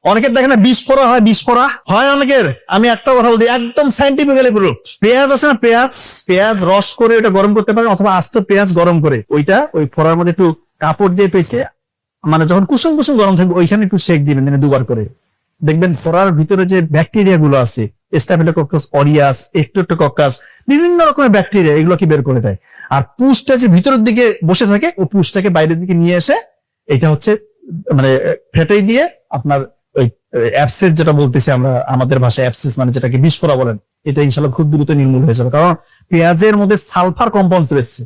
অনেকের দেখে না বিস্ফোরা হয় অনেকের। আমি একটা কথা বলছি, একদম সাইন্টিফিক্যালি প্রুফড। পেঁয়াজ আছে না, পেঁয়াজ রস করে ওটা গরম করতে পারেন, অথবা আস্ত পেঁয়াজ গরম করে ওইটা ওই ফোড়ার মধ্যে একটু কাপড় দিয়ে পেঁচে, মানে যখন কুসুম কুসুম গরম থাকবে ওইখানে একটু সেক দিবেন দিনে 2 বার করে। দেখবেন ফোড়ার ভিতরে যে ব্যাকটেরিয়া গুলো আছে, স্টাফিলোকক্কাস অরিয়াস, স্ট্রেপ্টোকক্কাস, বিভিন্ন রকমের ব্যাকটেরিয়া, এগুলো কি বের করে দেয়। আর পুষ্টা যে ভিতরের দিকে বসে থাকে, ও পুষ্টাকে বাইরের দিকে নিয়ে এসে এটা হচ্ছে মানে ফেটাই দিয়ে আপনার ওই অ্যাবসেস যেটা বলতেছি আমরা আমাদের ভাষায় অ্যাবসেস, মানে যেটাকে বিস্ফোরা বলেন, এটা ইনশাল্লাহ খুব দ্রুত নির্মূল হয়ে যাবে। কারণ পেঁয়াজের মধ্যে সালফার কম্পাউন্ড রয়েছে,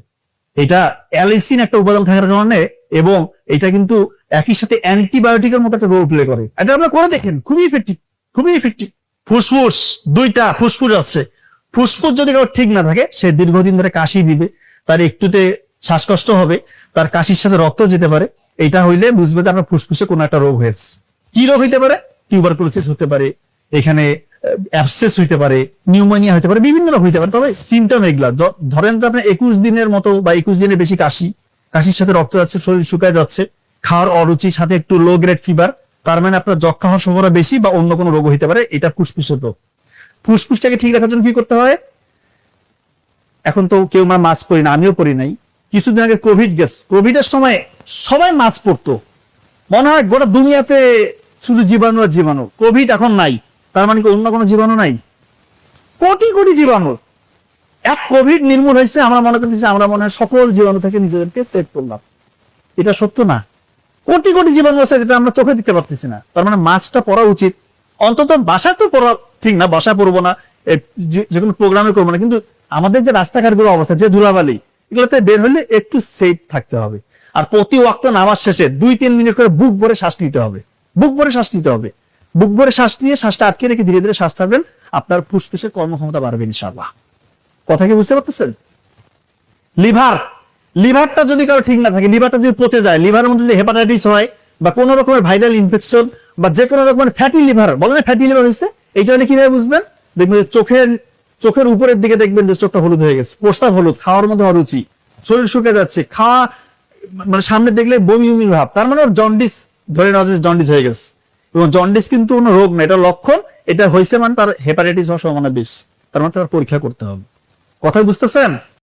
এটা অ্যালিসিন একটা উপাদান থাকার কারণে, এবং এটা কিন্তু একই সাথে অ্যান্টিবায়োটিকের মতো একটা রোল প্লে করে। এটা আপনারা করে দেখেন, খুবই ইফেক্টিভ। ফুসফুস 2টা ফুসফুস আছে, ফুসফুস যদি কারো ঠিক না থাকে, সে দীর্ঘদিন ধরে কাশি দিবে, তার একটুতে শ্বাসকষ্ট হবে, তার কাশির সাথে রক্ত যেতে পারে। এটা হইলে বুঝবে যে আপনার ফুসফুসে কোনো একটা রোগ হয়েছে। কি রোগ হইতে পারে? টিউবারকুলোসিস হতে পারে, এখানে অ্যাবসেস হইতে পারে, নিউমোনিয়া হইতে পারে, বিভিন্ন রোগ হইতে পারে। তবে সিমটম এগুলা, ধরেন যে আপনার 21 দিনের মতো বা 21 দিনের বেশি কাশির সাথে রক্ত যাচ্ছে, শরীর শুকায় যাচ্ছে, খাওয়ার অরুচি, সাথে একটু লো গ্রেড ফিভার, তার মানে আপনার যক্ষা হওয়ার সম্ভাবনা বেশি, বা অন্য কোনো রোগ হইতে পারে। এটা ফুসফুসের রোগ। ফুসফুসটাকে ঠিক রাখার জন্য কি করতে হয়? এখন তো কেউ মাস্ক পরি না, আমিও পরি নাই। কিছুদিন আগে কোভিড গেছে, কোভিডের সময় সবাই মাস্ক পরতো, মনে হয় গোটা দুনিয়াতে শুধু জীবাণু আর জীবাণু। কোভিড এখন নাই, তার মানে কি অন্য কোনো জীবাণু নাই? কোটি কোটি জীবাণু। এক কোভিড নির্মূল হয়েছে, আমরা মনে করতেছি আমরা মনে হয় সকল জীবাণু থেকে নিজেদেরকে ত্যাগ করলাম। এটা সত্য না। কোটি কোটি জীবাণু আছে যেটা আমরা চোখে দিতে পারতেছি না। তার মানে মাস্কটা পরা উচিত, অন্তত বাসায় তো পরা ঠিক না, বাসায় পরবো না, যে কোনো প্রোগ্রামে করবো না, কিন্তু আমাদের যে রাস্তাঘাটগুলো অবস্থা, যে ধুলাবালি, এগুলোতে বের হলে একটু সেফ থাকতে হবে। আর প্রতি ওয়াক্ত নামাজ শেষে 2-3 মিনিট করে বুক ভরে শ্বাস নিতে হবে। বুক ভরে শ্বাস নিয়ে শ্বাসটা আটকে রেখে ধীরে ধীরে শ্বাস ছাড়বেন, আপনার ফুসফুসের কর্মক্ষমতা বাড়বে ইনশাআল্লাহ। কথা কি বুঝতে পারতেছেন? লিভারটা যদি কারো ঠিক না থাকে, লিভারটা যদি পচে যায়, লিভারের মধ্যে যদি হেপাটাইটিস হয়, বা কোন রকমের ভাইরাল ইনফেকশন, বা যে কোনো রকমের ফ্যাটি লিভার, বলেন ফ্যাটি লিভার হয়েছে, এইটা হলে কিভাবে বুঝবেন? দেখবেন চোখের উপরের দিকে দেখবেন যে চোখটা হলুদ হয়ে গেছে, প্রস্রাব হলুদ, খাওয়ার মধ্যে অরুচি, শরীর শুকিয়ে যাচ্ছে, খাওয়া মানে সামনে দেখলে বমি ভাব, তার মানে ওর জন্ডিস, ধরে নেওয়া যে জন্ডিস হয়ে গেছে। এবং জন্ডিস কিন্তু কোনো রোগ না, এটা লক্ষণ। এটা হয়েছে মানে তার হেপাটাইটিস হওয়ার সম্ভাবনা বেশি, তার মানে তার পরীক্ষা করতে হবে। কথা বুঝতেছেন?